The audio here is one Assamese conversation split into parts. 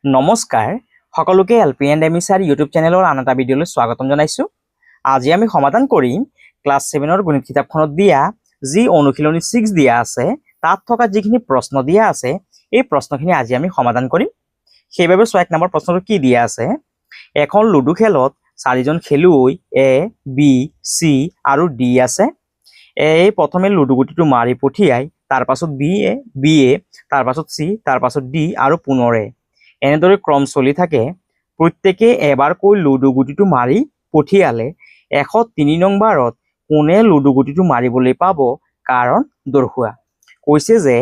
নমস্কাৰ সকলোকে LP&ME স্যাৰ ইউটিউব চ্যানেলৰ আন এটা ভিডিঅলৈ স্বাগতম জনাইছো। আজি আমি সমাধান কৰিম ক্লাস 7ৰ গণিত কিতাপখনত দিয়া যি অনুশীলনী 6 দিয়া আছে তাত থকা যিখিনি প্ৰশ্ন দিয়া আছে এই প্ৰশ্নখিনি আজি আমি সমাধান কৰিম। সেইবাবে 1 নম্বৰ প্ৰশ্নটো কি দিয়া আছে, এখন লুডু খেলত 4জন খেলুৱৈ A, B, C আৰু D আছে। A প্ৰথমে লুডু গুটিটো মাৰি পঠিয়াই তাৰ পাছত B তাৰ পাছত C তাৰ পাছত D আৰু পুনৰ A এনেদৰে ক্ৰম চলি থাকে। প্ৰত্যেকে এবাৰকৈ লুডু গুটিটো মাৰি পঠিয়ালে 103 নং বাৰত কোনে লুডু গুটিটো মাৰিবলৈ পাব কাৰণ দৰ্শোৱা। কৈছে যে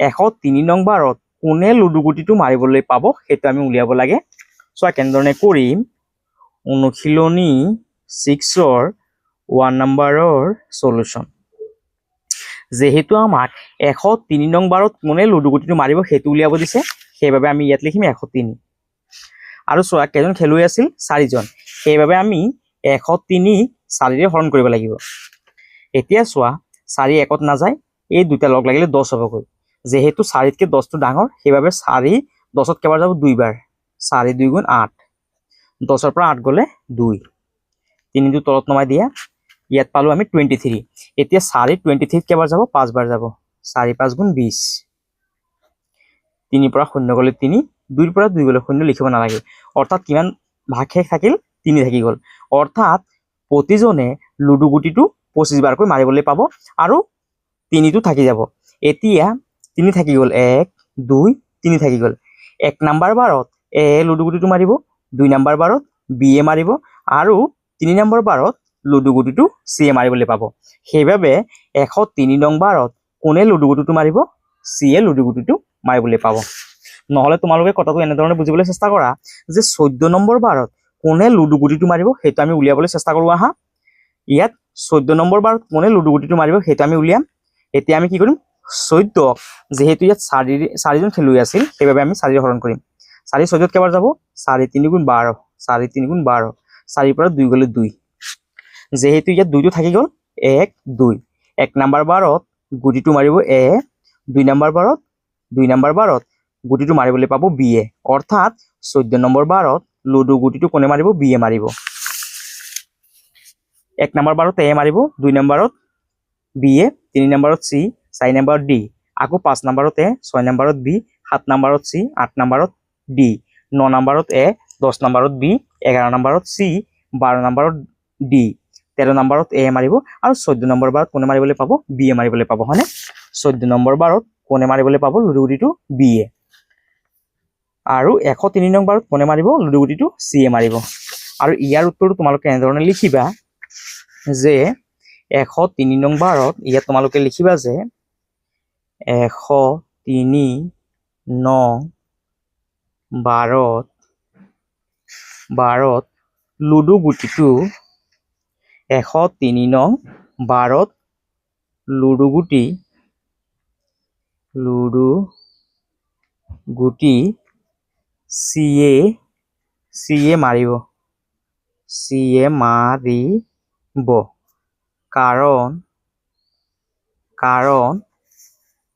103 নং বাৰত কোনে লুডু গুটিটো মাৰিবলৈ পাব সেইটো আমি উলিয়াব লাগে। সো কেনেধৰণে কৰিম, অনুশীলনী 6ৰ 1 নম্বৰৰ সলিউশন। যেহেতু আমাক 103 নং বাৰত কোনে লুডু গুটিটো মাৰিব সেইটো উলিয়াব দিছে, সেইবাবে আমি ইয়াত লিখিম 103 আৰু চোৱা কেইজন খেলুৱৈ আছিল 4জন, সেইবাবে আমি 103 4ৰে হৰণ কৰিব লাগিব। এতিয়া চোৱা 4 একত নাযায়, এই দুটা লগ লাগিলে 10 হ'বগৈ। যেহেতু 4তকৈ 10টো ডাঙৰ সেইবাবে 4 10ত কেবাৰ যাব দুইবাৰ, 4 2 গুণ 8, 10ৰ পৰা 8 গ'লে 2, 3টো তলত নমাই দিয়া, ইয়াত পালো আমি 23। এতিয়া 4 23 কেবাৰ যাব 5 বাৰ যাব, 4 5 গুণ 20, 3 পৰা 0 গ'লে 3, 2 পৰা 2 গ'লে 0 লিখিব নালাগে। অৰ্থাৎ কিমান ভাগ শেষ থাকিল, 3 থাকি গ'ল। অৰ্থাৎ প্ৰতিজনে লুডু গুটিটো 25 বাৰকৈ মাৰিবলৈ পাব আৰু 3টো থাকি যাব। এতিয়া 3 থাকি গ'ল, 1 2 3 থাকি গ'ল। 1 নম্বৰ বাৰত A লুডু গুটিটো মাৰিব, 2 নম্বৰ বাৰত B মাৰিব আৰু 3 নম্বৰ বাৰত লুডু গুটিটো C মাৰিবলৈ পাব। সেইবাবে 103 নং বাৰত কোনে লুডু গুটিটো মাৰিব, C লুডু গুটিটো মাৰিবলৈ পাব। নহলে তোমালোকে কথাটো এনেধৰণে বুজিবলৈ চেষ্টা কৰা যে 14 নম্বৰ বাৰত কোনে লুডু গুটিটো মাৰিব সেইটো আমি উলিয়াবলৈ চেষ্টা কৰো। আহা, ইয়াত 14 নম্বৰ বাৰত কোনে লুডু গুটিটো মাৰিব সেইটো আমি উলিয়াম। এতিয়া আমি কি কৰিম, 14 যেহেতু ইয়াত 4জন খেলুৱৈ আছিল সেইবাবে আমি 4ৰে হৰণ কৰিম। 4 14ত কেবাৰ যাব, 4 3 গুণ 12, 4 3 গুণ 12, 4 পৰা 2 গ'লে 2, যেহেতু ইয়াত 2টো থাকি গ'ল, 1 2। 1 নম্বৰ বাৰত গুটিটো মাৰিব A, 2 নম্বৰ বাৰত গুটিটো মাৰিবলৈ পাব B। অৰ্থাৎ 14 নম্বৰ বাৰত লুডু গুটিটো কোনে মাৰিব, B মাৰিব। 1 নম্বৰ বাৰত A মাৰিব, 2 নম্বৰত B, 3 নম্বৰত C, 4 নম্বৰত D, আকৌ 5 নম্বৰত A, 6 নম্বৰত B, 7 নম্বৰত C, 8 নম্বৰত D, 9 নম্বৰত A, 10 নম্বৰত B, 11 নম্বৰত C, 12 নম্বৰত D, 13 নম্বৰত A মাৰিব আৰু 14 নম্বৰ বাৰত কোনে মাৰিবলৈ পাব, B মাৰিবলৈ পাব, হয়নে? 14 নম্বৰ বাৰত কোনে মাৰিবলৈ পাব লুডু গুটিটো, B আৰু 103 নং বাৰত কোনে মাৰিব লুডু গুটিটো, C মাৰিব। আৰু ইয়াৰ উত্তৰটো তোমালোকে এনেধৰণে লিখিবা যে 103 নং বাৰত ইয়াত তোমালোকে লিখিবা যে 103 নং বাৰত লুডু গুটিটো 103 নং বাৰত লুডু গুটি চিয়ে মাৰিব কাৰণ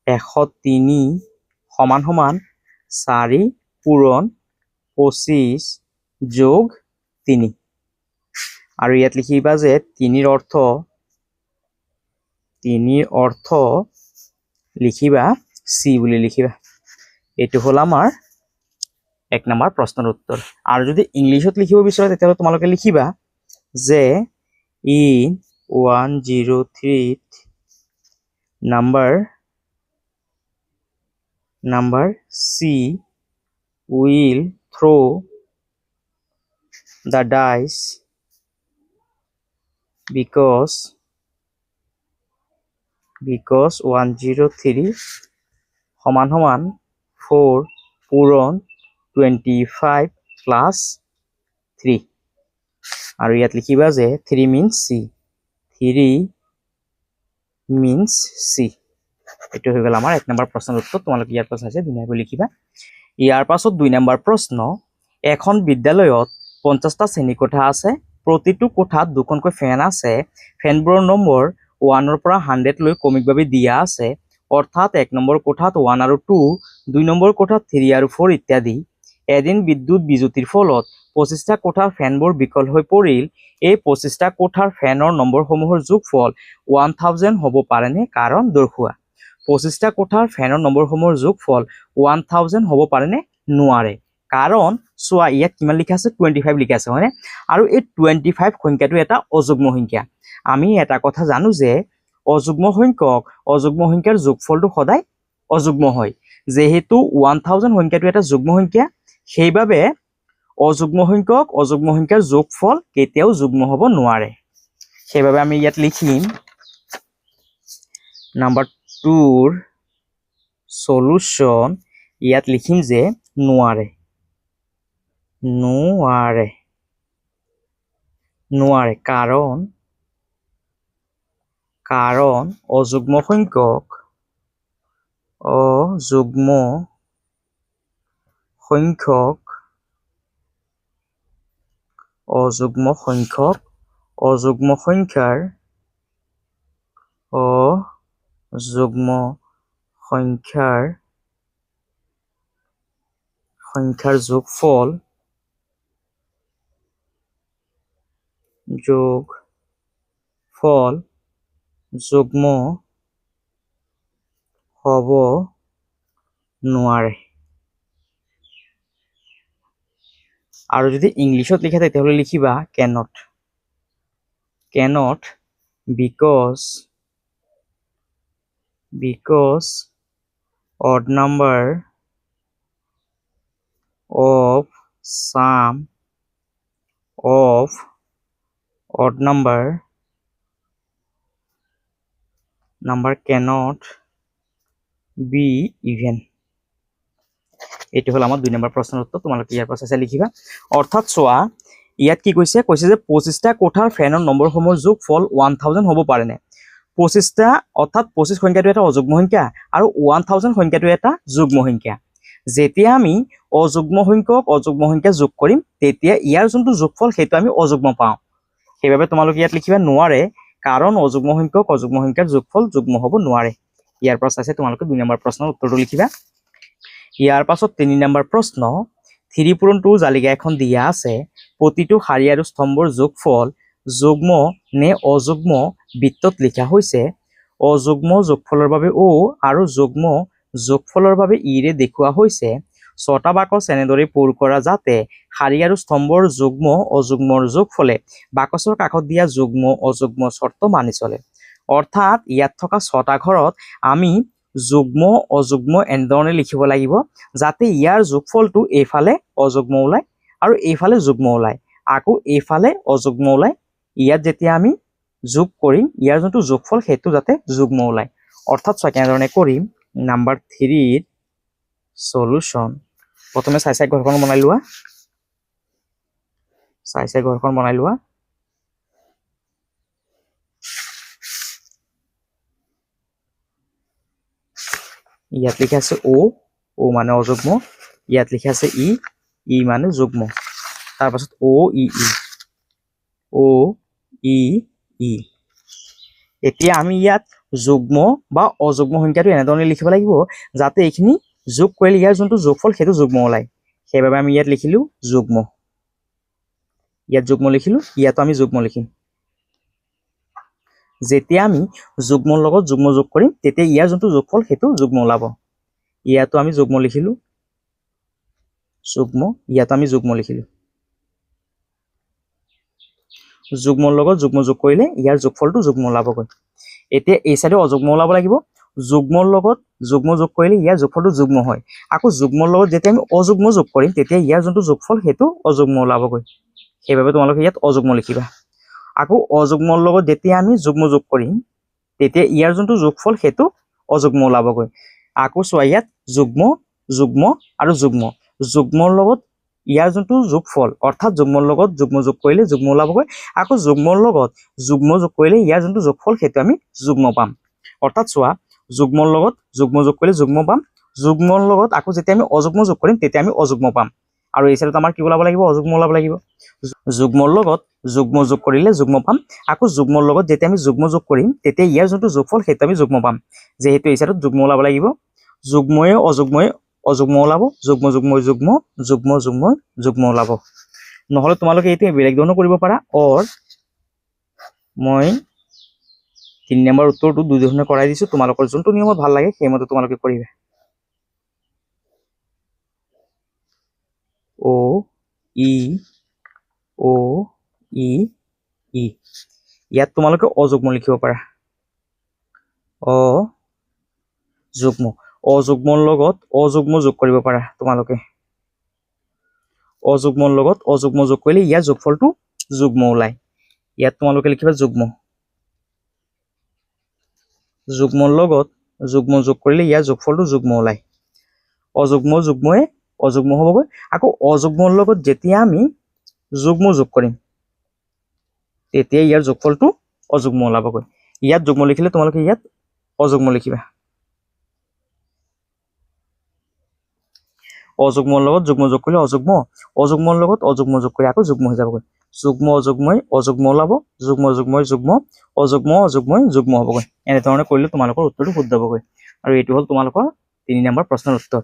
103 সমান সমান 4 পূৰণ 25 যোগ 3। আৰু ইয়াত লিখিবা যে 3ৰ অৰ্থ লিখিবা C বুলি লিখিবা। এইটো হ'ল আমাৰ 1 নম্বৰ প্ৰশ্নৰ উত্তৰ। আৰু যদি ইংলিছত লিখিব বিচাৰা তেতিয়াহ'লে তোমালোকে লিখিবা যে in 103th number C will throw the dice because 103 সমান সমান 4 পূৰণ 25 প্লাছ 3। আৰু ইয়াত লিখিবা যে 3 means C। এইটো হৈ গ'ল আমাৰ 1 নম্বৰ প্ৰশ্নৰ উত্তৰ। তোমালোকে ইয়াৰ পাছত আছে ধুনীয়াকৈ লিখিবা। ইয়াৰ পাছত 2 নম্বৰ প্ৰশ্ন, এখন বিদ্যালয়ত 50টা শ্ৰেণী কোঠা আছে, প্ৰতিটো কোঠাত দুখনকৈ ফেন আছে, ফেনবোৰৰ নম্বৰ 1ৰ পৰা 100 লৈ ক্ৰমিকভাৱে দিয়া আছে। অৰ্থাৎ 1 নম্বৰ কোঠাত 1 আৰু 2, 2 নম্বৰ কোঠাত 3 আৰু 4 ইত্যাদি। এদিন বিদ্যুৎ বিজুতিৰ ফলত 25টা কোঠাৰ ফেনবোৰ বিকল হৈ পৰিল। এই 25টা কোঠাৰ ফেনৰ নম্বৰসমূহৰ যোগফল 1000 হ'ব পাৰেনে? কাৰণ দৰ্শোৱা। 25টা কোঠাৰ ফেনৰ নম্বৰসমূহৰ যোগফল 1000 হ'ব পাৰেনে? নোৱাৰে। কাৰণ চোৱা ইয়াত কিমান লিখা আছে 25 লিখা আছে হয়নে? আৰু এই 25 সংখ্যাটো এটা অযুগ্ম সংখ্যা। আমি এটা কথা জানো যে অযুগ্ম সংখ্যাৰ যোগফলটো সদায় অযুগ্ম হয়। যেহেতু 1000 সংখ্যাটো এটা যুগ্ম সংখ্যা, সেইবাবে অযুগ্ম সংখ্যাৰ যোগফল কেতিয়াও যুগ্ম হ'ব নোৱাৰে। সেইবাবে আমি ইয়াত লিখিম নাম্বাৰ 2ৰ সলিউশন। ইয়াত লিখিম যে নোৱাৰে। কাৰণ অযুগ্ম সংখ্যক সংখ্যাৰ যোগফল যুগ্ম হ'ব নোৱাৰে। আৰু যদি ইংলিছত লিখা তেতিয়াহ'লে লিখিবা cannot because odd number of some number cannot be even। এইটো হ'ল আমাৰ 2 নম্বৰ প্ৰশ্নৰ উত্তৰ। তোমালোকে ইয়াৰ পৰা চাই লিখিবা। অৰ্থাৎ চোৱা ইয়াত কি কৈছে যে 25টা কোঠাৰ ফেনৰ নম্বৰসমূহৰ যোগফল 1000 হ'ব পাৰেনে? 25টা অৰ্থাৎ 25 সংখ্যাটো এটা অযুগ্ম সংখ্যা আৰু 1000 সংখ্যাটো এটা যুগ্ম সংখ্যা। যেতিয়া আমি অযুগ্ম সংখ্যা যোগ কৰিম তেতিয়া ইয়াৰ যোনটো যোগফল সেইটো আমি অযুগ্ম পাওঁ। সেইবাবে তোমালোকে ইয়াত লিখিবা নোৱাৰে, কাৰণ অযুগ্ম সংখ্যাৰ যোগফল যুগ্ম হ'ব নোৱাৰে। ইয়াৰ পৰা চাইছে তোমালোকে 2 নম্বৰ প্ৰশ্নৰ উত্তৰটো লিখিবা। ইয়াৰ পাছত 3 নম্বৰ প্ৰশ্ন। 3 পূৰণ 2 জালিকা এখন দিয়া আছে। প্ৰতিটো শাৰী আৰু স্তম্ভৰ যোগফল যুগ্ম নে অযুগ্ম বৃত্তত লিখা হৈছে। অযুগ্ম যোগফলৰ বাবে O আৰু যুগ্ম যোগফলৰ বাবে E ৰে দেখুওৱা হৈছে। 6টা বাকচ এনেদৰে পূৰ কৰা যাতে শাৰী আৰু স্তম্ভৰ যুগ্ম অযুগ্মৰ যোগফলে বাকচৰ কাষত দিয়া যুগ্ম অযুগ্ম চৰ্ত মানি চলে। অৰ্থাৎ ইয়াত থকা 6টা ঘৰত আমি যুগ্ম অযুগ্ম এনেধৰণে লিখিব লাগিব যাতে ইয়াৰ যোগফলটো এইফালে অযুগ্ম ওলায় আৰু এইফালে যুগ্ম ওলায়, আকৌ এইফালে অযুগ্ম ওলায়। ইয়াত যেতিয়া আমি যোগ কৰিম ইয়াৰ যোনটো যোগফল সেইটো যাতে যুগ্ম ওলায়। অৰ্থাৎ চোৱা কেনেধৰণে কৰিম। নাম্বাৰ 3ৰ সলিউশন। প্ৰথমে চাই ঘৰখন বনাই লোৱা। ইয়াত লিখা আছে O মানে অযুগ্ম, ইয়াত লিখা আছে E মানে যুগ্ম। তাৰপাছত O E E। এতিয়া আমি ইয়াত যুগ্ম বা অযুগ্ম সংখ্যাটো এনেধৰণে লিখিব লাগিব যাতে এইখিনি যোগ কৰিলে ইয়াৰ যোনটো যোগফল সেইটো যুগ্ম ওলায়। সেইবাবে আমি ইয়াত লিখিলো যুগ্ম। ইয়াতো আমি যুগ্ম লিখিম। যেতিয়া আমি যুগ্মৰ লগত যুগ্ম যোগ কৰিম তেতিয়া ইয়াৰ যোনটো যোগফল সেইটো যুগ্ম ওলাব। ইয়াতো আমি যুগ্ম লিখিলো। ইয়াতো আমি যুগ্ম লিখিলো। যুগ্মৰ লগত যুগ্ম যোগ কৰিলে ইয়াৰ যোগফলটো যুগ্ম ওলাবগৈ। এতিয়া এই চাইডে অযুগ্ম ওলাব লাগিব। যুগ্মৰ লগত যুগ্ম যোগ কৰিলে ইয়াৰ যোগফলটো যুগ্ম হয়। আকৌ যুগ্মৰ লগত যেতিয়া আমি অযুগ্ম যোগ কৰিম তেতিয়া ইয়াৰ যোনটো যোগফল সেইটো অযুগ্ম ওলাবগৈ। সেইবাবে তোমালোকে ইয়াত অযুগ্ম লিখিবা। আকৌ অযুগ্মৰ লগত যেতিয়া আমি যুগ্ম যোগ কৰিম তেতিয়া ইয়াৰ যোনটো যোগফল সেইটো অযুগ্ম ওলাবগৈ। আকৌ চোৱা ইয়াত যুগ্ম আৰু যুগ্মৰ লগত ইয়াৰ যোনটো যোগফল অৰ্থাৎ যুগ্মৰ লগত যুগ্ম যোগ কৰিলে যুগ্ম ওলাবগৈ। আকৌ যুগ্মৰ লগত যুগ্ম যোগ কৰিলে ইয়াৰ যোনটো যোগফল সেইটো আমি যুগ্ম পাম। অৰ্থাৎ চোৱা যুগ্মৰ লগত যুগ্ম যোগ কৰিলে যুগ্ম পাম, যুগ্মৰ লগত আকৌ যেতিয়া আমি অযুগ্ম যোগ কৰিম তেতিয়া আমি অযুগ্ম পাম। আৰু এই চাইডত আমাৰ কি ওলাব লাগিব? অযুগ্ম ওলাব লাগিব। যুগ্মৰ লগত যুগ্ম যোগ কৰিলে যুগ্ম পাম, আকৌ যুগ্মৰ লগত যেতিয়া আমি যুগ্ম যোগ কৰিম তেতিয়া ইয়াৰ যোনটো যোগফল সেইটো আমি যুগ্ম পাম। যেহেতু এই চাইডত যুগ্ম ওলাব লাগিব। যুগ্ময়ে অযুগ্ম ওলাব, যুগ্ম যুগ্ম যুগ্ম যুগ্ম যুগ্ম যুগ্ম ওলাব। নহ'লে তোমালোকে এইটো বেলেগ ধৰণৰ কৰিব পাৰা। অৰ মই 3 নম্বৰ উত্তৰটো দুই ধৰণে কৰাই দিছো, তোমালোকৰ যোনটো নিয়মত ভাল লাগে সেইমতে তোমালোকে কৰিবা। ও ই ও ই ই, ইয়াত তোমালোকে অযুগ্ম লিখিব পাৰা। অযুগ্ম, অযুগ্মৰ লগত অযুগ্ম যোগ কৰিব পাৰা তোমালোকে। অযুগ্মৰ লগত অযুগ্ম যোগ কৰিলে ইয়াৰ যোগফলটো যুগ্ম ওলায়। ইয়াত তোমালোকে লিখিবা যুগ্ম, যুগ্মৰ লগত যুগ্ম যোগ কৰিলে ইয়াৰ যোগফলটো যুগ্ম ওলায়। অযুগ্ম যুগ্ময়ে অযুগ্ম হ'বগৈ। আকৌ অযুগ্মৰ লগত যেতিয়া আমি যুগ্ম যোগ কৰিম তেতিয়া ইয়াৰ যোগফলটো অযুগ্ম ওলাবগৈ। ইয়াত যুগ্ম লিখিলে তোমালোকে ইয়াত অযুগ্ম লিখিবা। অযুগ্মৰ লগত যুগ্ম যোগ কৰিলে অযুগ্ম, অযুগ্মৰ লগত অযুগ্ম যোগ কৰি আকৌ যুগ্ম হৈ যাবগৈ। যুগ্ম অযুগ্মই অযুগ্ম ওলাব, যুগ্ম যুগ্মই যুগ্ম, অযুগ্ম অযুগ্মই যুগ্ম হ'বগৈ। এনেধৰণে কৰিলে তোমালোকৰ উত্তৰটো শুদ্ধ হ'বগৈ। আৰু এইটো হ'ল তোমালোকৰ 3 নম্বৰ প্ৰশ্নৰ উত্তৰ।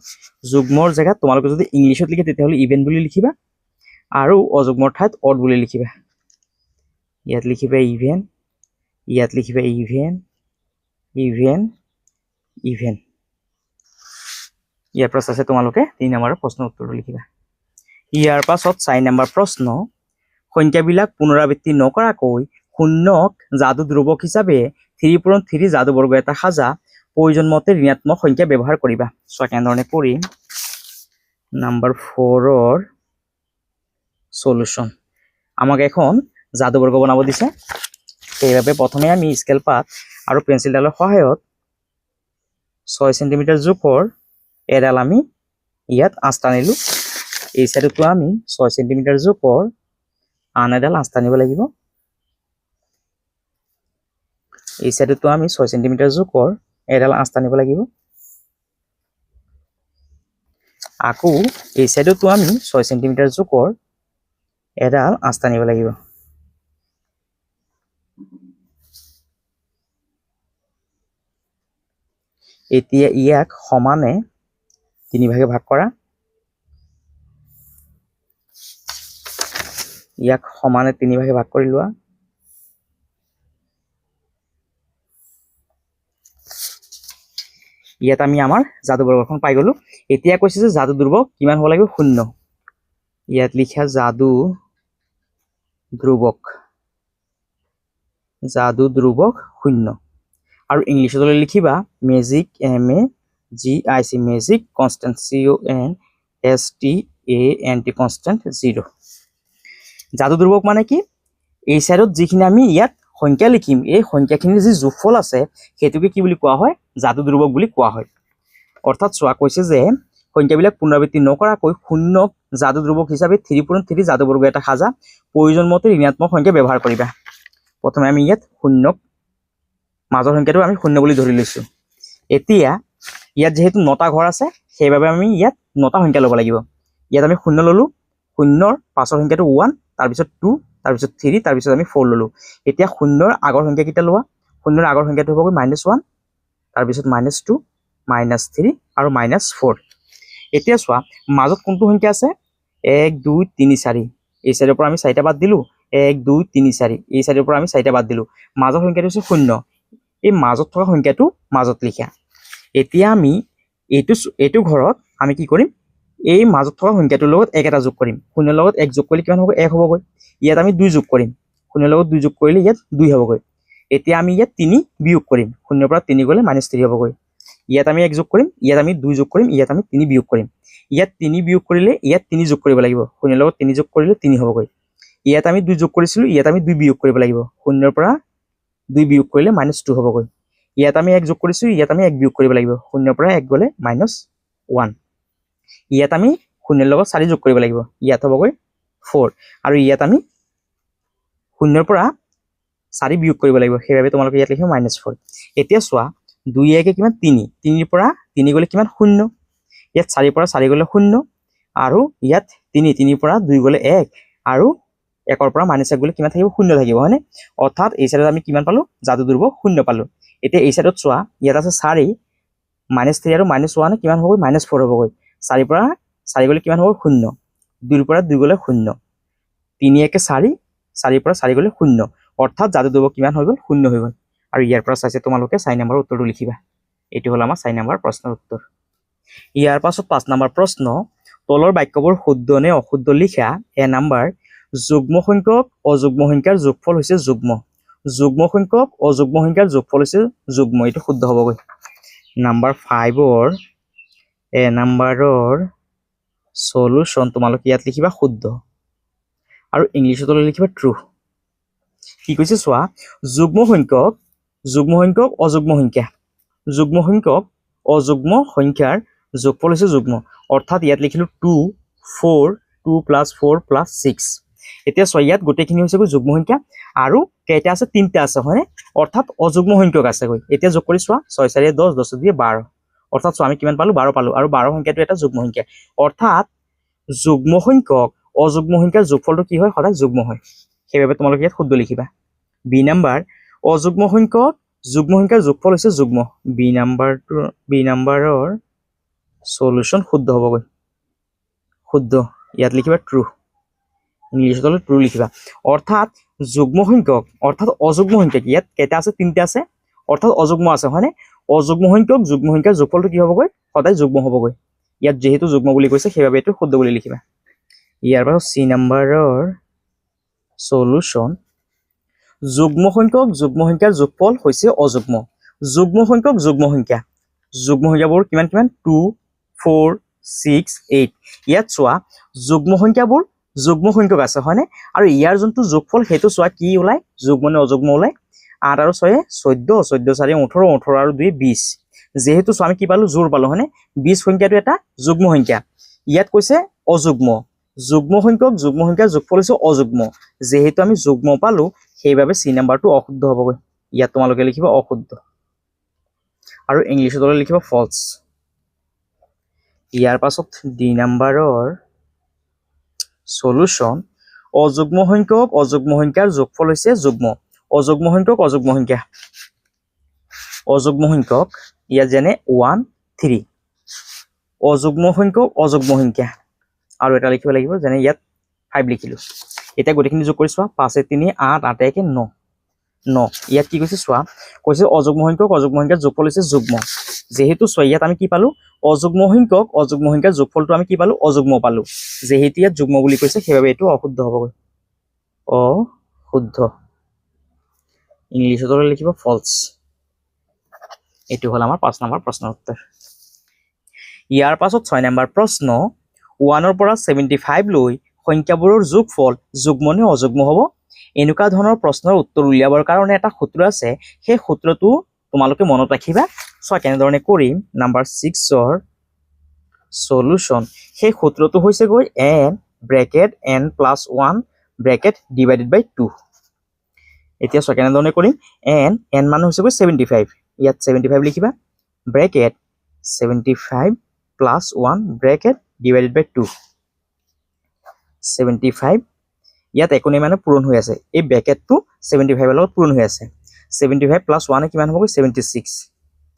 যুগ্মৰ জেগাত তোমালোকে যদি ইংলিছত লিখে তেতিয়াহ'লে ইভেন বুলি লিখিবা, আৰু অযুগ্মৰ ঠাইত অড বুলি লিখিবা। ইয়াত লিখিবা ইভেন, ইয়াত লিখিবা ইভেন ইভেন ইভেন। ইয়াৰ পৰা আছে তোমালোকে 3 নম্বৰৰ প্ৰশ্নৰ উত্তৰটো লিখিবা। ইয়াৰ পাছত 4 নম্বৰ প্ৰশ্ন, সংখ্যাবিলাক পুনৰাবৃত্তি নকৰাকৈ শূন্যক যাদু ধ্ৰুৱক হিচাপে 3 যাদু বৰ্গ এটা সাজা, প্ৰয়োজন মতে ঋণাত্মক সংখ্যা ব্যৱহাৰ কৰিবা। কেনেধৰণে কৰিম? নাম্বাৰ 4ৰ সলিউশন। আমাক এখন যাদু বৰ্গ বনাব দিছে, সেইবাবে প্ৰথমে আমি স্কেল পাত আৰু পেঞ্চিলডালৰ সহায়ত 6 সেণ্টিমিটাৰ জোখৰ এডাল আমি ইয়াত আঁচ টানিলো। এই চাইডতো আমি 6 সেণ্টিমিটাৰ জোখৰ আন এডাল আঁচ টানিব লাগিব। এই চাইডতো আমি 6 সেণ্টিমিটাৰ জোখৰ এডাল আঁচ টানিব লাগিব। আকৌ এই চাইডতো আমি 6 সেণ্টিমিটাৰ জোখৰ এডাল আঁচ টানিব লাগিব। এতিয়া ইয়াক সমানে 3 ভাগে ভাগ কৰা। ইয়াক সমানে 3 ভাগে ভাগ কৰি লোৱা। ইয়াত আমি আমাৰ যাদু বৰ্গখন পাই গলো। এতিয়া কৈছে যে যাদু ধ্ৰুৱক কিমান হ'ব লাগিব? 0। ইয়াত লিখা যাদু ধ্ৰুৱক, যাদু ধ্ৰুৱক 0। আৰু ইংলিছত লিখিবা magic, MAGIC, magic constant, CONSTANT constant 0। যাদু ধ্ৰুৱক মানে কি? এই চাইডত যিখিনি আমি ইয়াত সংখ্যা লিখিম, এই সংখ্যাখিনিৰ যি যোগফল আছে সেইটোকে কি বুলি কোৱা হয়? যাদু ধ্ৰুৱক বুলি কোৱা হয়। অৰ্থাৎ চোৱা, কৈছে যে সংখ্যাবিলাক পুনৰাবৃত্তি নকৰাকৈ শূন্যক যাদু ধ্ৰুৱক হিচাপে 3 যাদু বৰ্গ এটা সাজা, প্ৰয়োজন মতে ঋণাত্মক সংখ্যা ব্যৱহাৰ কৰিবা। প্ৰথমে আমি ইয়াত শূন্যক, মাজৰ সংখ্যাটো আমি 0 বুলি ধৰি লৈছো। এতিয়া ইয়াত যেহেতু 9টা ঘৰ আছে সেইবাবে আমি ইয়াত 9টা সংখ্যা ল'ব লাগিব। ইয়াত আমি 0 ল'লো, 0ৰ পাছৰ সংখ্যাটো 1, তাৰপিছত 2, তাৰপিছত 3, তাৰপিছত আমি 4 ল'লো। এতিয়া 0ৰ আগৰ সংখ্যা কেইটা লোৱা। 0ৰ আগৰ সংখ্যাটো হ'বগৈ -1, তাৰপিছত -2, -3 আৰু -4। এতিয়া চোৱা, মাজত কোনটো সংখ্যা আছে? 1 2 3 4। এই চাইডৰ পৰা আমি 4টা বাদ দিলো। 1 2 3 4, এই চাইডৰ পৰা আমি 4টা বাদ দিলো। মাজৰ সংখ্যাটো হৈছে 0। এই মাজত থকা সংখ্যাটো মাজত লিখা। এতিয়া আমি এইটো ঘৰত আমি কি কৰিম? এই মাজত থকা সংখ্যাটোৰ লগত 1 এটা যোগ কৰিম। 0ৰ লগত 1 যোগ কৰিলে কিমান হ'ব? 1 হ'বগৈ। ইয়াত আমি 2 যোগ কৰিম। 0ৰ লগত 2 যোগ কৰিলে ইয়াত 2 হ'বগৈ। এতিয়া আমি ইয়াত 3 বিয়োগ কৰিম। 0ৰ পৰা 3 গ'লে -3 হ'বগৈ। ইয়াত আমি 1 যোগ কৰিম, ইয়াত আমি 2 যোগ কৰিম, ইয়াত আমি 3 বিয়োগ কৰিম। ইয়াত 3 বিয়োগ কৰিলে ইয়াত 3 যোগ কৰিব লাগিব। 0ৰ লগত 3 যোগ কৰিলে 3 হ'বগৈ। ইয়াত আমি 2 যোগ কৰিছিলো, ইয়াত আমি 2 বিয়োগ কৰিব লাগিব। 0ৰ পৰা 2 বিয়োগ কৰিলে -2 হ'বগৈ। ইয়াত আমি 1 যোগ কৰিছো, ইয়াত আমি 1 বিয়োগ কৰিব লাগিব। 0ৰ পৰা 1 গ'লে -1। ইয়াত আমি 0ৰ লগত 4 যোগ কৰিব লাগিব। ইয়াত হ'বগৈ 4। আৰু ইয়াত আমি 0ৰ পৰা 4 বিয়োগ কৰিব লাগিব। সেইবাবে তোমালোকে ইয়াত লিখিব -4। এতিয়া চোৱা, 2 1 কিমান? 3। 3ৰ পৰা 3 গ'লে কিমান? 0। ইয়াত 4ৰ পৰা 4 গ'লে 0। আৰু ইয়াত 3ৰ পৰা 2 গ'লে 1। আৰু 1ৰ পৰা -1 গ'লে কিমান থাকিব? 0 থাকিব, হয়নে? অৰ্থাৎ এই চাইডত আমি কিমান পালো? যাদু ধ্ৰুৱক 0 পালো। এতিয়া এই চাইডত চোৱা, ইয়াত আছে 4, -3 আৰু -1 কিমান হ'বগৈ? -4 হ'বগৈ। 4 পৰা 4 গ'লে কিমান হ'ব 0 2 পৰা 2 গ'লে 0 3 একে 4 4 পৰা 4 গ'লে 0 অৰ্থাৎ যাদু দ্ৰব্য কিমান হৈ গ'ল 0 হৈ গ'ল আৰু ইয়াৰ পৰা চাইছে তোমালোকে 4 নম্বৰৰ উত্তৰটো লিখিবা এটো হল আমাৰ 4 নম্বৰ প্ৰশ্নৰ উত্তৰ ইয়াৰ পাছত 5 নম্বৰ প্ৰশ্ন তলৰ বাক্যবোৰ শুদ্ধ নে অশুদ্ধ লিখা এ নম্বৰ যুগ্ম সংখ্যক অযুগ্ম সংখ্যাৰ যোগফল হৈছে যুগ্ম যুগ্ম সংখ্যক অযুগ্ম সংখ্যাৰ যোগফল হৈছে যুগ্ম এটো শুদ্ধ হ'বগৈ নাম্বাৰ 5 অৰ এ নম্বৰৰ সলিউশন তোমালোকে ইয়াত লিখিবা শুদ্ধ আৰু ইংলিশত লিখিবা ট্ৰু কি কৈছে চোৱা যুগ্ম সংখ্যক অযুগ্ম সংখ্যা যুগ্ম সংখ্যক অযুগ্ম সংখ্যাৰ যোগফল হৈছে যুগ্ম অৰ্থাৎ ইয়াত লিখিলো 2 4 2 + 4 + 6 এতিয়া চোৱা ইয়াত গোটেইখিনি হৈছে যুগ্ম সংখ্যা আৰু কেইটা আছে তিনটা আছে হয়নে অৰ্থাৎ অযুগ্ম সংখ্যক আছে গৈ এতিয়া যোগ কৰি চোৱা 6 4 10 10 2 12 অৰ্থাৎ চোৱা আমি কিমান পালো 12 পালো আৰু 12 সংখ্যাটো এটা যুগ্ম সংখ্যা অৰ্থাৎ যুগ্ম সংখ্যক অযুগ্ম সংখ্যাৰ যোগফলটো কি হয় সদায় যুগ্ম হয় সেইবাবে তোমালোকে ইয়াত শুদ্ধ লিখিবা বি নাম্বাৰ অযুগ্ম সংখ্যক যুগ্ম সংখ্যাৰ যোগফল হৈছে যুগ্ম বি নম্বৰৰ সলিউশন শুদ্ধ হ'বগৈ শুদ্ধ ইয়াত লিখিবা ট্ৰু ইংলিশত ট্ৰু লিখিবা অৰ্থাৎ যুগ্ম সংখ্যক অৰ্থাৎ অযুগ্ম সংখ্যা ইয়াত কেইটা আছে তিনটা আছে অৰ্থাৎ অযুগ্ম আছে হয়নে অযুগ্ম সংখ্যক যুগ্ম সংখ্যাৰ যোগফলটো কি হ'বগৈ সদায় যুগ্ম হ'বগৈ ইয়াত যেহেতু যুগ্ম বুলি কৈছে সেইবাবে এটো শুদ্ধ বুলি লিখিবা ইয়াৰ পাছত সি নম্বৰৰ সলিউশন যুগ্ম সংখ্যক যুগ্ম সংখ্যাৰ যোগফল হৈছে অযুগ্ম যুগ্ম সংখ্যক যুগ্ম সংখ্যাবোৰ কিমান 2 4 6 8 ইয়াত চোৱা যুগ্ম সংখ্যাবোৰ যুগ্ম সংখ্যক আছে হয়নে আৰু ইয়াৰ যোনটো যোগফল হেতু চোৱা কি ওলাই যুগ্ম নে অযুগ্ম ওলাই 8 আৰু 6 14 14 4 18 18 আৰু 2 20 যেহেতু চোৱা আমি কি পালো জোৰ পালো হয়নে 20 সংখ্যাটো এটা যুগ্ম সংখ্যা ইয়াত কৈছে অযুগ্ম যুগ্ম সংখ্যক যুগ্ম সংখ্যাৰ যোগফল হৈছে অযুগ্ম যেহেতু আমি যুগ্ম পালো সেইবাবে সি নম্বৰটো অশুদ্ধ হ'বগৈ ইয়াত তোমালোকে লিখিবা অশুদ্ধ আৰু ইংলিশত লিখিবা ফলছ ইয়াৰ পাছত ডি নম্বৰৰ সলিউশন অযুগ্ম সংখ্যক অযুগ্ম সংখ্যাৰ যোগফল হৈছে যুগ্ম অযুগ্ম সংখ্যক ইয়াত যেনে 1 3 অযুগ্ম সংখ্যক অযুগ্ম সংখ্যা আৰু এটা লিখিব লাগিব যেনে ইয়াত 5 লিখিলো এটা গোটেইখিনি যোগ কৰি চোৱা 5 3 8 8 1 9 9 ইয়াত কি কৈছে চোৱা কৈছে অযুগ্ম সংখ্যক অযুগ্ম সংখ্যাৰ যোগফল হৈছে যুগ্ম যেহেতু চোৱা ইয়াত আমি কি পালো অযুগ্ম সংখ্যক অযুগ্ম সংখ্যাৰ যোগফলটো আমি কি পালো অযুগ্ম পালো যেহেতু ইয়াত যুগ্ম বুলি কৈছে সেইবাবে এটো অশুদ্ধ হ'বগৈ অশুদ্ধ ইংলিশত লিখিব ফলছ এটো হল আমাৰ 5 নম্বৰ প্ৰশ্নৰ উত্তৰ ইয়াৰ পাছত 6 নম্বৰ প্ৰশ্ন 1 পৰা 75 লৈ সংখ্যাবোৰৰ যোগফল যুগ্ম নে অযুগ্ম হ'ব এনেকুৱা ধৰণৰ প্ৰশ্নৰ উত্তৰ উলিয়াবৰ কাৰণে এটা সূত্ৰ আছে সেই সূত্ৰটো তোমালোকে মনত ৰাখিবা সো কেনেধৰণে কৰিম নাম্বাৰ 6 অৰ সলিউশন সেই সূত্ৰটো হৈছে গৈ n bracket n + 1 bracket divided by 2 এতিয়া সো কেনেধৰণে কৰিম n মানে হৈছে গৈ 75 ইয়াত 75 লিখিবা ব্ৰেকেট 75 + 1 ব্ৰেকেট ডিভাইডেড বাই 2 75 ইয়াত একোনে মানে পূৰণ হৈ আছে এই ব্ৰেকেটটো 75 ৰ লগত পূৰণ হৈ আছে 75 + 1 কিমান হ'ব 76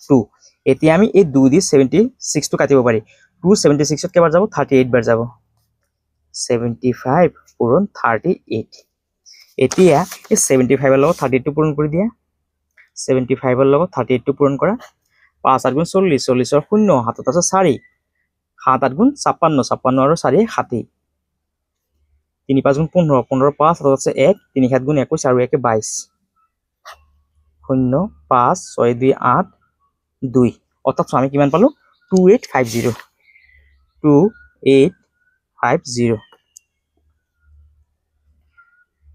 2 এতিয়া আমি এই 2 দি 76 টো কাটিব পাৰি 2 76 ত কেবাৰ যাব 38 বাৰ যাব 75 পূৰণ 38 এতিয়া এই 75 ৰ লগত 38 টো পূৰণ কৰি দিয়া 75 ৰ লগত 38 টো পূৰণ কৰা 5 8 * 40 40 ৰ 0 হাতত আছে 4 7 8 * 56 56 আৰু 4 60 3 5 * 15 15 5 হাতত আছে 1 3 7 * 21 আৰু 1 22 0 5 6 2 8 2 অৰ্থাৎ আমি কিমান পালো 2850 2850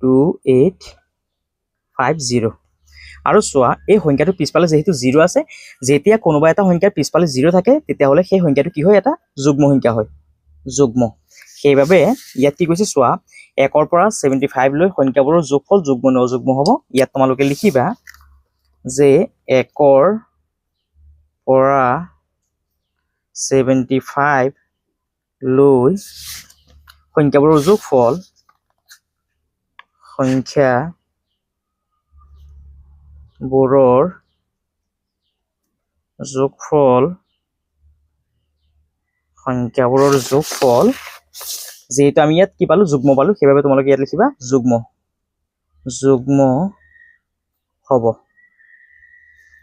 2850 আৰু চোৱা এই সংখ্যাটো পিছফালে যেহেতু 0 আছে যেতিয়া কোনোবা এটা সংখ্যাৰ পিছফালে 0 থাকে তেতিয়া হলে সেই সংখ্যাটো কি হয় এটা যুগ্ম সংখ্যা হয় যুগ্ম সেইবাবে ইয়াত কি কৈছে চোৱা 1 ৰ পৰা 75 লৈ সংখ্যাবোৰৰ যোগফল যুগ্ম নে অযুগ্ম হ'ব ইয়াত তোমালোকে লিখিবা যে 1 ৰ পৰা 75 লৈ সংখ্যাবোৰৰ যোগফল সংখ্যাবোৰৰ যোগফল যেহেতু আমি ইয়াত কি পালো যুগ্ম পালো সেইভাবে তোমালোকে ইয়াত লিখিবা যুগ্ম যুগ্ম হ'ব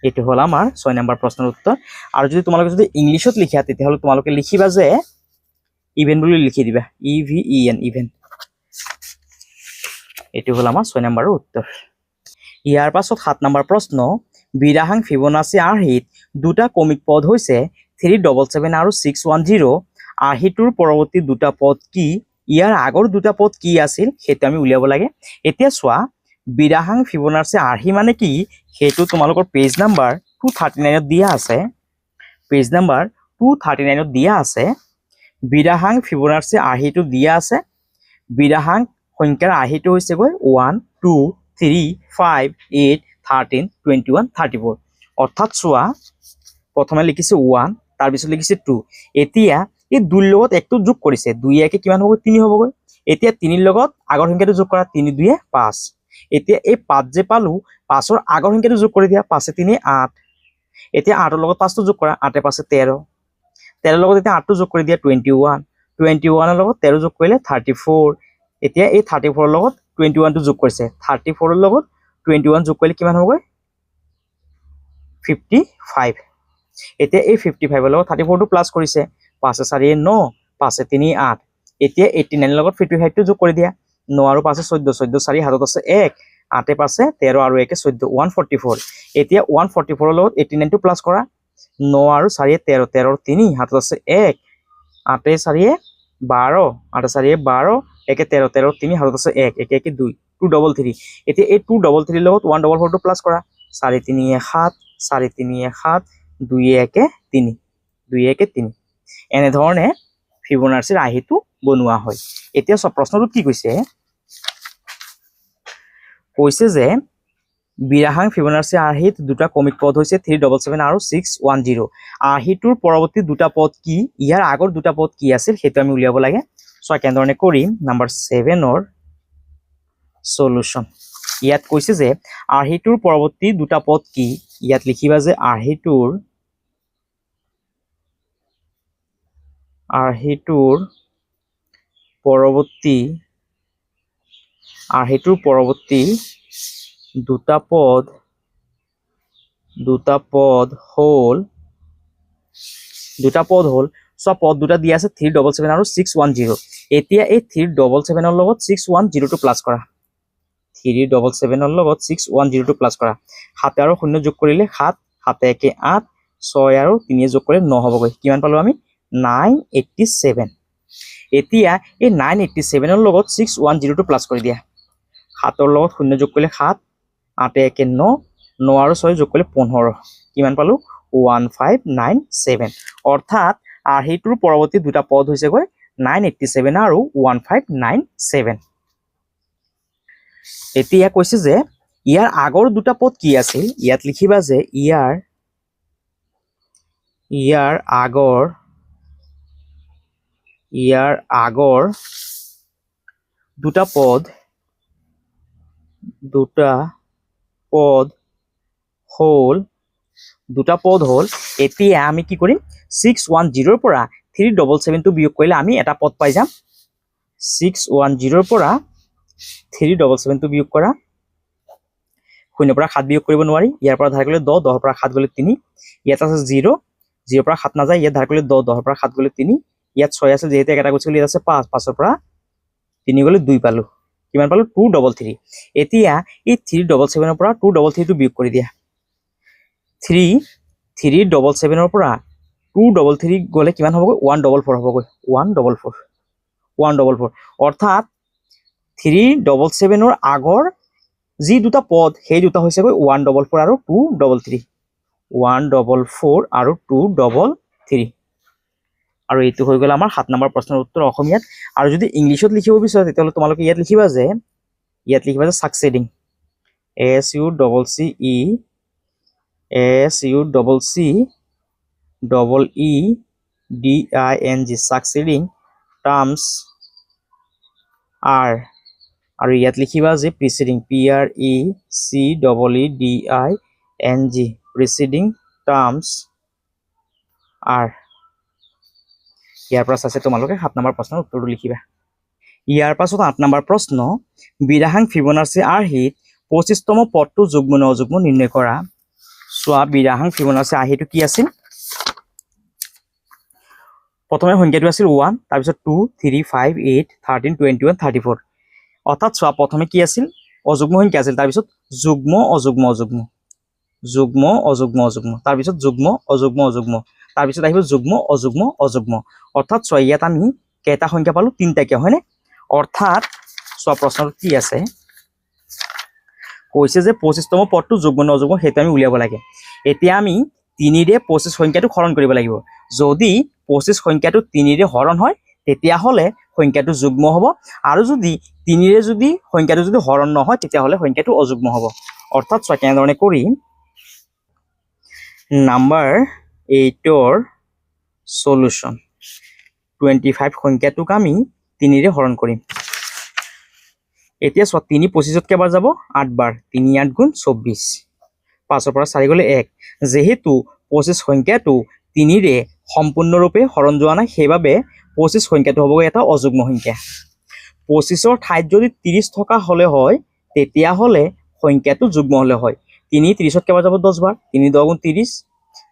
এটো হল আমাৰ 6 নম্বৰ প্ৰশ্নৰ উত্তৰ আৰু যদি তোমালোকে যদি ইংলিশত লিখা তেতিয়াহলে তোমালোকে লিখিবা যে ইভেন বুলি লিখি দিবা ইভেন ইভেন এটো হল আমাৰ 6 নম্বৰৰ উত্তৰ ইয়াৰ পাছত 7 নম্বৰ প্ৰশ্ন বিৰাহাং ফিবোনাচি আৰ্হিত দুটা কমিক পদ হৈছে 377 আৰু 610 আৰ্হিটোৰ পৰৱৰ্তী দুটা পদ কি ইয়াৰ আগৰ দুটা পদ কি আছিল সেইটো আমি উলিয়াব লাগে এতিয়া চোৱা বিৰাহাং ফিবোনাচি আৰ্হি মানে কি সেইটো তোমালোকৰ পেজ নাম্বাৰ 239 ত দিয়া আছে পেজ নাম্বাৰ 239 ত দিয়া আছে বিৰাহাং ফিবোনাচি আৰ্হিটো দিয়া আছে বিৰাহাং সংখ্যাৰ আৰ্হিটো হৈছে গৈ 1 2 3 5 8 13 21 34 অৰ্থাৎ চোৱা প্ৰথমে লিখিছে 1 তাৰ পিছত লিখিছে 2 এতিয়া এই দুইৰ লগত একটো যোগ কৰিছে 2 একে কিমান হ'ব 3 হ'ব গৈ এতিয়া 3 ৰ লগত আগৰ সংখ্যাটো যোগ কৰা 3 2 5 এতিয়া এই 5 যে পালো 5 ৰ আগৰ সংখ্যাটো যোগ কৰি দিয়া 5 3 8 এতিয়া 8 ৰ লগত 5 টো যোগ কৰা 8 5 13 13 ৰ লগত এতিয়া 8 টো যোগ কৰি দিয়া 21 21 ৰ লগত 13 যোগ কৰিলে 34 এতিয়া এই 34 ৰ লগত 21 টো যোগ কৰিছে 34 ৰ লগত 21 যোগ কৰিলে কিমান হ'ব 55 এতিয়া এই 55 ৰ লগত 34 টো প্লাস কৰিছে 5 4 9 5 3 8 এতিয়া 89 ৰ লগত 55 টো যোগ কৰি দিয়া 9 আৰু 5 14 14 4 হাতত আছে 1 8 5 13 আৰু 1 14 144 এতিয়া 144 ৰ লগত 89 টো প্লাস কৰা 9 আৰু 4 13 13 3 হাতত আছে 1 8 4 12 8 4 12 1 13 13 3 হাতত আছে 1 1 1 2 233 এতিয়া এই 233 ৰ লগত 144 টো প্লাস কৰা 4 3 7 4 3 7 2 1 3 2 1 3 এনে ধৰণে ফিবোনাচিৰ আৰ্হিটো বনোৱা হয় এতিয়া সব প্ৰশ্নটো কি কৈছে যে বিৰাহাং ফিবোনাচি আৰ্হিত দুটা কমিক পদ হৈছে 377 আৰু 610 আৰ্হিটোৰ পৰৱৰ্তী দুটা পদ কি ইয়াৰ আগৰ দুটা পদ কি আছিল সেইটো আমি উলিয়াব লাগে সো কেনেধৰণে কৰিম নম্বৰ 7 ৰ সলিউশন ইয়াত কৈছে যে আৰ্হিটোৰ পৰৱৰ্তী দুটা পদ কি ইয়াত লিখিবা যে আৰ্হিটোৰ পৰৱৰ্তী দুটা পদ হল সব পদ দুটা দিয়া আছে 377 আৰু 610 এতিয়া এই 377 ৰ লগত 610 টো প্লাস কৰা 377 ৰ লগত 610 টো প্লাস কৰা 7 আৰু 0 যোগ কৰিলে 7 7 1 8 6 আৰু 3 যোগ কৰিলে 9 হ'বগৈ কিমান পালো আমি 987 এতিয়া এই 987 ৰ লগত 610 টো প্লাস কৰি দিয়া 7 ৰ লগত 0 যোগ কৰিলে 7 8 1 9 9 আৰু 6 যোগ কৰিলে 15 কিমান পালো 1597 অৰ্থাৎ আৰ্হিটোৰ পৰৱৰ্তী দুটা পদ হৈছে গৈ 987 আৰু 1597 এতিয়া কৈছে যে ইয়াৰ আগৰ দুটা পদ কি আছিল ইয়াত লিখিবা যে ইয়াৰ আগৰ দুটা পদ হল এতিয়া আমি কি কৰিম 610 ৰ পৰা 377 টো বিয়োগ কৰিলে আমি এটা পদ পাই যাম 610 ৰ পৰা 377 টো বিয়োগ কৰা 0 পৰা 7 বিয়োগ কৰিব নোৱাৰি ইয়াৰ পৰা ধাৰ কৰিলে 10 10 পৰা 7 গলে 3 ইয়াত আছে 0 0 পৰা 7 নাযায় ইয়াত ধাৰ কৰিলে 10 10 পৰা 7 গলে 3 ইয়াত 6 আছে যেহেতু এটা গুছি গলে ইয়াত আছে 5 5 পৰা 3 গলে 2 পালো কিমান পালো 233 এতিয়া এই 377 ৰ পৰা 233 টো বিয়োগ কৰি দিয়া 377 ৰ পৰা 233 গলে কিমান হ'ব 144 হ'ব 144 অৰ্থাৎ 377 ৰ আগৰ যি দুটা পদ সেই দুটা হৈছে 144 আৰু 233 144 আৰু 233 আৰু এইটো হৈ গল আমাৰ 7 নম্বৰ প্ৰশ্নৰ উত্তৰ অসমীয়াত আৰু যদি ইংলিশত লিখিব বিচাৰা তেতিয়াহলে তোমালোকে ইয়াত লিখিবা যে সাকসেডিং SUCCEDING সাকসেডিং টাৰ্মস are আৰু ইয়াত লিখিবা যে প্ৰিচিডিং PRECEDING প্ৰিচিডিং টাৰ্মস are ইয়াৰ পৰা আছে তোমালোকে 7 নম্বৰ প্ৰশ্নৰ উত্তৰটো লিখিবা ইয়াৰ পাছত 8 নম্বৰ প্ৰশ্ন বিৰাহাং ফিবনাচি আৰ্হিত 25তম পদটো যুগ্ম নে অযুগ্ম নিৰ্ণয় কৰা চোৱা বিৰাহাং ফিবনাচি আৰ্হিটো কি আছিল প্ৰথমে সংখ্যাটো আছিল 1 তাৰপিছত 2 3 5 8 13 21 34 অৰ্থাৎ চোৱা প্ৰথমে কি আছিল অযুগ্ম সংখ্যা আছিল তাৰপিছত যুগ্ম অযুগ্ম অযুগ্ম যুগ্ম অযুগ্ম অযুগ্ম তাৰপিছত যুগ্ম অযুগ্ম অযুগ্ম তাৰপিছত আহিব যুগ্ম অযুগ্ম অযুগ্ম অৰ্থাৎ চোৱা ইয়াত আমি কেইটা সংখ্যা পালো তিনটাকে হয়নে অৰ্থাৎ চোৱা প্ৰশ্নটো কি আছে কৈছে যে 25তম পদটো যুগ্ম নে অযুগ্ম সেইটো আমি উলিয়াব লাগে এতিয়া আমি 3 ৰে 25 সংখ্যাটো হৰণ কৰিব লাগিব যদি 25 সংখ্যাটো 3 ৰে হৰণ হয় তেতিয়া হলে সংখ্যাটো যুগ্ম হ'ব আৰু যদি 3 ৰে যদি সংখ্যাটো যদি হৰণ নহয় তেতিয়া হলে সংখ্যাটো অযুগ্ম হ'ব অৰ্থাৎ চোৱা কেনেধৰণে কৰি নাম্বাৰ 8ৰ সলিউশন 25 সংখ্যাটোক আমি 3 ৰে হৰণ কৰিম এতিয়া চোৱা 3 25ত কেইবাৰ যাব 8 বাৰ 3 8 গুণ 24 5ৰ পৰা 4 গলে 1 যেহেতু 25 সংখ্যাটো 3 ৰে সম্পূৰ্ণৰূপে হৰণ যোৱা নাই সেইবাবে 25 সংখ্যাটো হ'ব এটা অযুগ্ম সংখ্যা 25ৰ ঠাইত যদি 30 থকা হলে হয় তেতিয়া হলে সংখ্যাটো যুগ্ম হলে হয় 3 30ত কেইবাৰ যাব 10 বাৰ 3 10 গুণ 30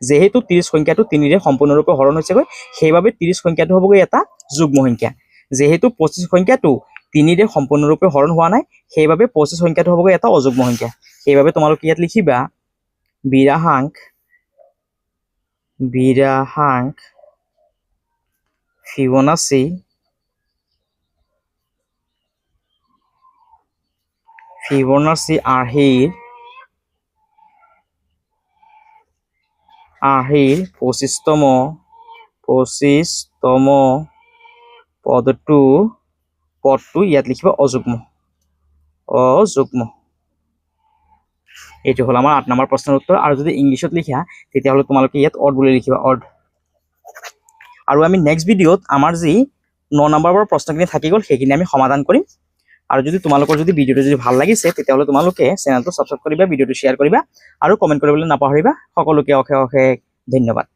যেহেতু 30 সংখ্যাটো 3 ৰে সম্পূৰ্ণৰূপে হৰণ হৈছে সেইবাবে 30 সংখ্যাটো হ'ব এটা যুগ্ম সংখ্যা যেহেতু 25 সংখ্যাটো 3 ৰে সম্পূৰ্ণৰূপে হৰণ হোৱা নাই সেইবাবে 25 সংখ্যাটো হ'ব এটা অযুগ্ম সংখ্যা সেইবাবে তোমালোকে ইয়াত লিখিবা বিৰাহাং ফিবনাচি আৰ্হিৰ 25তম পদটো ইয়াত লিখিবা অযুগ্ম এইটো হল আমাৰ 8 নম্বৰ প্ৰশ্নৰ উত্তৰ আৰু যদি ইংলিছত লিখা তেতিয়া হলে তোমালোকে ইয়াত অড বুলি লিখিবা অড আৰু আমি নেক্সট ভিডিঅত আমাৰ যি 9 নম্বৰৰ প্ৰশ্নখিনি থাকি গল সেইখিনি আমি সমাধান কৰিম আৰু যদি তোমালোকৰ যদি ভিডিঅটো যদি ভাল লাগিছে তেতিয়া হলে তোমালোকে চেনেলটো সাবস্ক্ৰাইব কৰিবা ভিডিঅটো শেয়াৰ কৰিবা আৰু কমেন্ট কৰিবলৈ নাপাহৰিবা সকলোকে অশেষ ধন্যবাদ